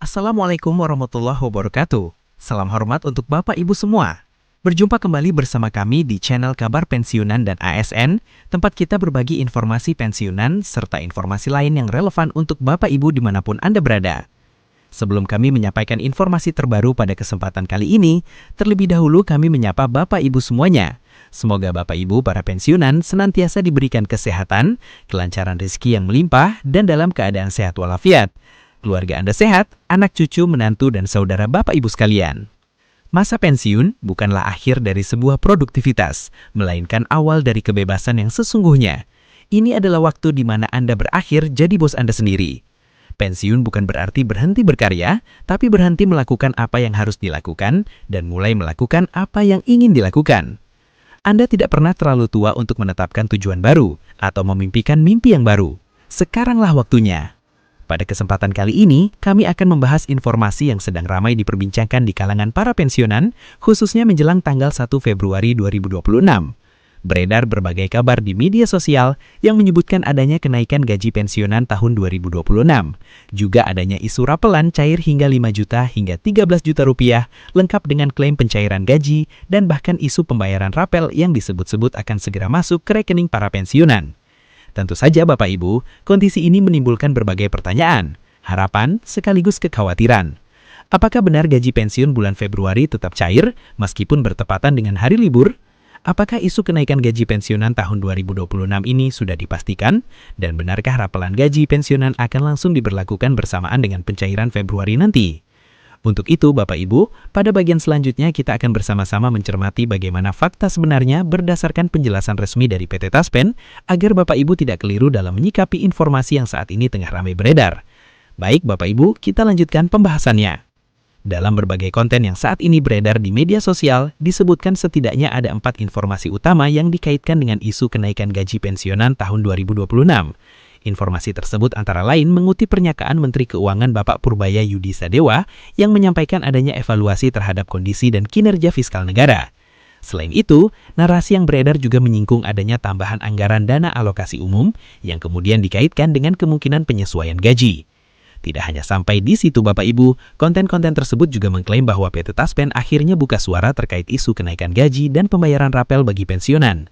Assalamualaikum warahmatullahi wabarakatuh. Salam hormat untuk Bapak Ibu semua. Berjumpa kembali bersama kami di channel Kabar Pensiunan dan ASN, tempat kita berbagi informasi pensiunan serta informasi lain yang relevan untuk Bapak Ibu dimanapun Anda berada. Sebelum kami menyampaikan informasi terbaru pada kesempatan kali ini, terlebih dahulu kami menyapa Bapak Ibu semuanya. Semoga Bapak Ibu para pensiunan senantiasa diberikan kesehatan, kelancaran rezeki yang melimpah, dan dalam keadaan sehat walafiat. Keluarga Anda sehat, anak cucu, menantu, dan saudara Bapak Ibu sekalian. Masa pensiun bukanlah akhir dari sebuah produktivitas, melainkan awal dari kebebasan yang sesungguhnya. Ini adalah waktu di mana Anda berakhir jadi bos Anda sendiri. Pensiun bukan berarti berhenti berkarya, tapi berhenti melakukan apa yang harus dilakukan dan mulai melakukan apa yang ingin dilakukan. Anda tidak pernah terlalu tua untuk menetapkan tujuan baru atau memimpikan mimpi yang baru. Sekaranglah waktunya. Pada kesempatan kali ini, kami akan membahas informasi yang sedang ramai diperbincangkan di kalangan para pensiunan, khususnya menjelang tanggal 1 Februari 2026. Beredar berbagai kabar di media sosial yang menyebutkan adanya kenaikan gaji pensiunan tahun 2026. Juga adanya isu rapelan cair hingga 5 juta hingga 13 juta rupiah, lengkap dengan klaim pencairan gaji, dan bahkan isu pembayaran rapel yang disebut-sebut akan segera masuk ke rekening para pensiunan. Tentu saja Bapak Ibu, kondisi ini menimbulkan berbagai pertanyaan, harapan, sekaligus kekhawatiran. Apakah benar gaji pensiun bulan Februari tetap cair meskipun bertepatan dengan hari libur? Apakah isu kenaikan gaji pensiunan tahun 2026 ini sudah dipastikan? Dan benarkah rapelan gaji pensiunan akan langsung diberlakukan bersamaan dengan pencairan Februari nanti? Untuk itu, Bapak Ibu, pada bagian selanjutnya kita akan bersama-sama mencermati bagaimana fakta sebenarnya berdasarkan penjelasan resmi dari PT Taspen, agar Bapak Ibu tidak keliru dalam menyikapi informasi yang saat ini tengah ramai beredar. Baik Bapak Ibu, kita lanjutkan pembahasannya. Dalam berbagai konten yang saat ini beredar di media sosial, disebutkan setidaknya ada 4 informasi utama yang dikaitkan dengan isu kenaikan gaji pensiunan tahun 2026. Informasi tersebut antara lain mengutip pernyataan Menteri Keuangan Bapak Purbaya Yudi Sadewa yang menyampaikan adanya evaluasi terhadap kondisi dan kinerja fiskal negara. Selain itu, narasi yang beredar juga menyinggung adanya tambahan anggaran dana alokasi umum yang kemudian dikaitkan dengan kemungkinan penyesuaian gaji. Tidak hanya sampai di situ Bapak Ibu, konten-konten tersebut juga mengklaim bahwa PT Taspen akhirnya buka suara terkait isu kenaikan gaji dan pembayaran rapel bagi pensiunan.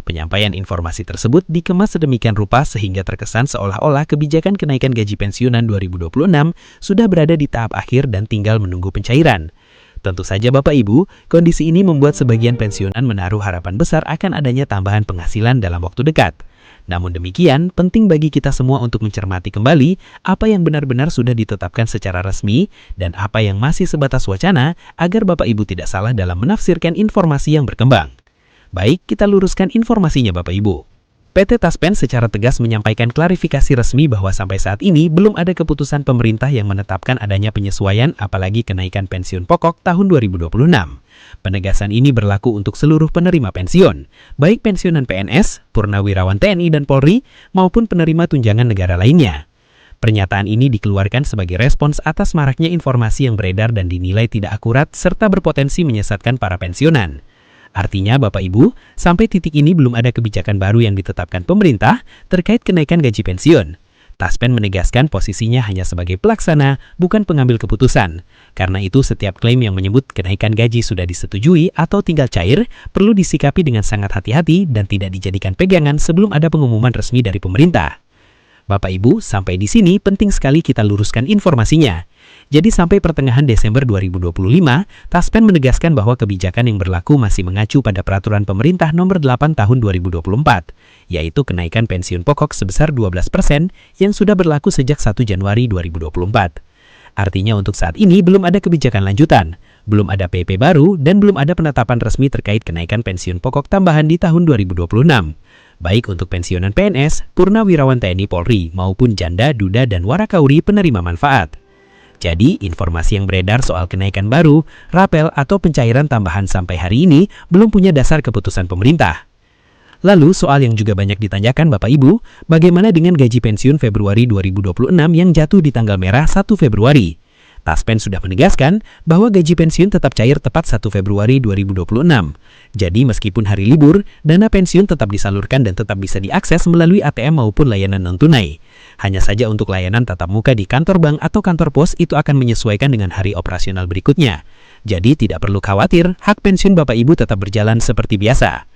Penyampaian informasi tersebut dikemas sedemikian rupa sehingga terkesan seolah-olah kebijakan kenaikan gaji pensiunan 2026 sudah berada di tahap akhir dan tinggal menunggu pencairan. Tentu saja Bapak Ibu, kondisi ini membuat sebagian pensiunan menaruh harapan besar akan adanya tambahan penghasilan dalam waktu dekat. Namun demikian, penting bagi kita semua untuk mencermati kembali apa yang benar-benar sudah ditetapkan secara resmi dan apa yang masih sebatas wacana agar Bapak Ibu tidak salah dalam menafsirkan informasi yang berkembang. Baik, kita luruskan informasinya Bapak Ibu. PT Taspen secara tegas menyampaikan klarifikasi resmi bahwa sampai saat ini belum ada keputusan pemerintah yang menetapkan adanya penyesuaian apalagi kenaikan pensiun pokok tahun 2026. Penegasan ini berlaku untuk seluruh penerima pensiun, baik pensiunan PNS, Purnawirawan TNI dan Polri, maupun penerima tunjangan negara lainnya. Pernyataan ini dikeluarkan sebagai respons atas maraknya informasi yang beredar dan dinilai tidak akurat serta berpotensi menyesatkan para pensiunan. Artinya Bapak Ibu, sampai titik ini belum ada kebijakan baru yang ditetapkan pemerintah terkait kenaikan gaji pensiun. Taspen menegaskan posisinya hanya sebagai pelaksana, bukan pengambil keputusan. Karena itu setiap klaim yang menyebut kenaikan gaji sudah disetujui atau tinggal cair, perlu disikapi dengan sangat hati-hati dan tidak dijadikan pegangan sebelum ada pengumuman resmi dari pemerintah. Bapak Ibu, sampai di sini penting sekali kita luruskan informasinya. Jadi sampai pertengahan Desember 2025, Taspen menegaskan bahwa kebijakan yang berlaku masih mengacu pada Peraturan Pemerintah Nomor 8 Tahun 2024, yaitu kenaikan pensiun pokok sebesar 12% yang sudah berlaku sejak 1 Januari 2024. Artinya untuk saat ini belum ada kebijakan lanjutan, belum ada PP baru, dan belum ada penetapan resmi terkait kenaikan pensiun pokok tambahan di tahun 2026. Baik untuk pensiunan PNS, Purnawirawan TNI Polri, maupun janda, duda, dan warakauri penerima manfaat. Jadi, informasi yang beredar soal kenaikan baru, rapel, atau pencairan tambahan sampai hari ini belum punya dasar keputusan pemerintah. Lalu, soal yang juga banyak ditanyakan Bapak Ibu, bagaimana dengan gaji pensiun Februari 2026 yang jatuh di tanggal merah 1 Februari? Taspen sudah menegaskan bahwa gaji pensiun tetap cair tepat 1 Februari 2026. Jadi meskipun hari libur, dana pensiun tetap disalurkan dan tetap bisa diakses melalui ATM maupun layanan non-tunai. Hanya saja untuk layanan tatap muka di kantor bank atau kantor pos itu akan menyesuaikan dengan hari operasional berikutnya. Jadi tidak perlu khawatir, hak pensiun Bapak Ibu tetap berjalan seperti biasa.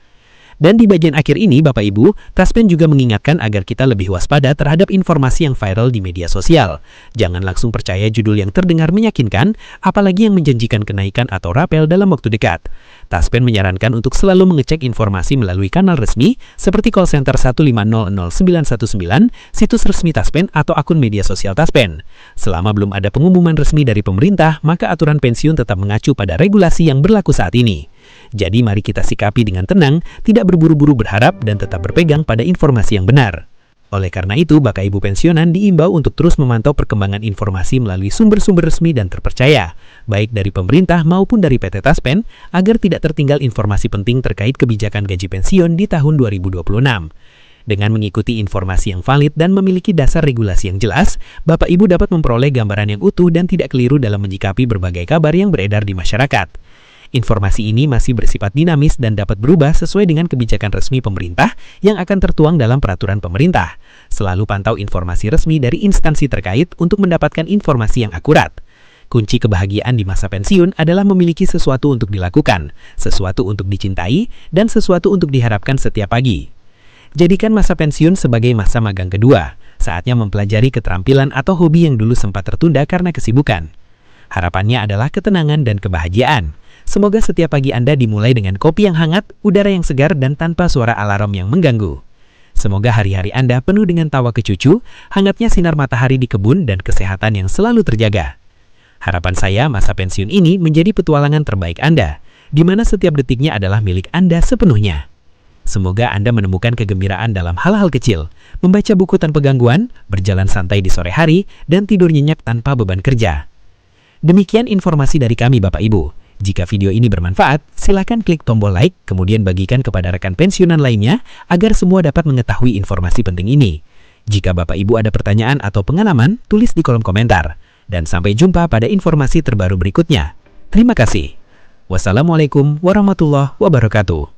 Dan di bagian akhir ini, Bapak Ibu, Taspen juga mengingatkan agar kita lebih waspada terhadap informasi yang viral di media sosial. Jangan langsung percaya judul yang terdengar meyakinkan, apalagi yang menjanjikan kenaikan atau rapel dalam waktu dekat. Taspen menyarankan untuk selalu mengecek informasi melalui kanal resmi seperti call center 1500919, situs resmi Taspen, atau akun media sosial Taspen. Selama belum ada pengumuman resmi dari pemerintah, maka aturan pensiun tetap mengacu pada regulasi yang berlaku saat ini. Jadi mari kita sikapi dengan tenang, tidak berburu-buru berharap, dan tetap berpegang pada informasi yang benar. Oleh karena itu, Bapak Ibu pensiunan diimbau untuk terus memantau perkembangan informasi melalui sumber-sumber resmi dan terpercaya, baik dari pemerintah maupun dari PT Taspen, agar tidak tertinggal informasi penting terkait kebijakan gaji pensiun di tahun 2026. Dengan mengikuti informasi yang valid dan memiliki dasar regulasi yang jelas, Bapak Ibu dapat memperoleh gambaran yang utuh dan tidak keliru dalam menyikapi berbagai kabar yang beredar di masyarakat. Informasi ini masih bersifat dinamis dan dapat berubah sesuai dengan kebijakan resmi pemerintah yang akan tertuang dalam peraturan pemerintah. Selalu pantau informasi resmi dari instansi terkait untuk mendapatkan informasi yang akurat. Kunci kebahagiaan di masa pensiun adalah memiliki sesuatu untuk dilakukan, sesuatu untuk dicintai, dan sesuatu untuk diharapkan setiap pagi. Jadikan masa pensiun sebagai masa magang kedua, saatnya mempelajari keterampilan atau hobi yang dulu sempat tertunda karena kesibukan. Harapannya adalah ketenangan dan kebahagiaan. Semoga setiap pagi Anda dimulai dengan kopi yang hangat, udara yang segar, dan tanpa suara alarm yang mengganggu. Semoga hari-hari Anda penuh dengan tawa kecucu, hangatnya sinar matahari di kebun, dan kesehatan yang selalu terjaga. Harapan saya masa pensiun ini menjadi petualangan terbaik Anda, di mana setiap detiknya adalah milik Anda sepenuhnya. Semoga Anda menemukan kegembiraan dalam hal-hal kecil, membaca buku tanpa gangguan, berjalan santai di sore hari, dan tidur nyenyak tanpa beban kerja. Demikian informasi dari kami Bapak Ibu. Jika video ini bermanfaat, silakan klik tombol like, kemudian bagikan kepada rekan pensiunan lainnya agar semua dapat mengetahui informasi penting ini. Jika Bapak Ibu ada pertanyaan atau pengalaman, tulis di kolom komentar. Dan sampai jumpa pada informasi terbaru berikutnya. Terima kasih. Wassalamualaikum warahmatullahi wabarakatuh.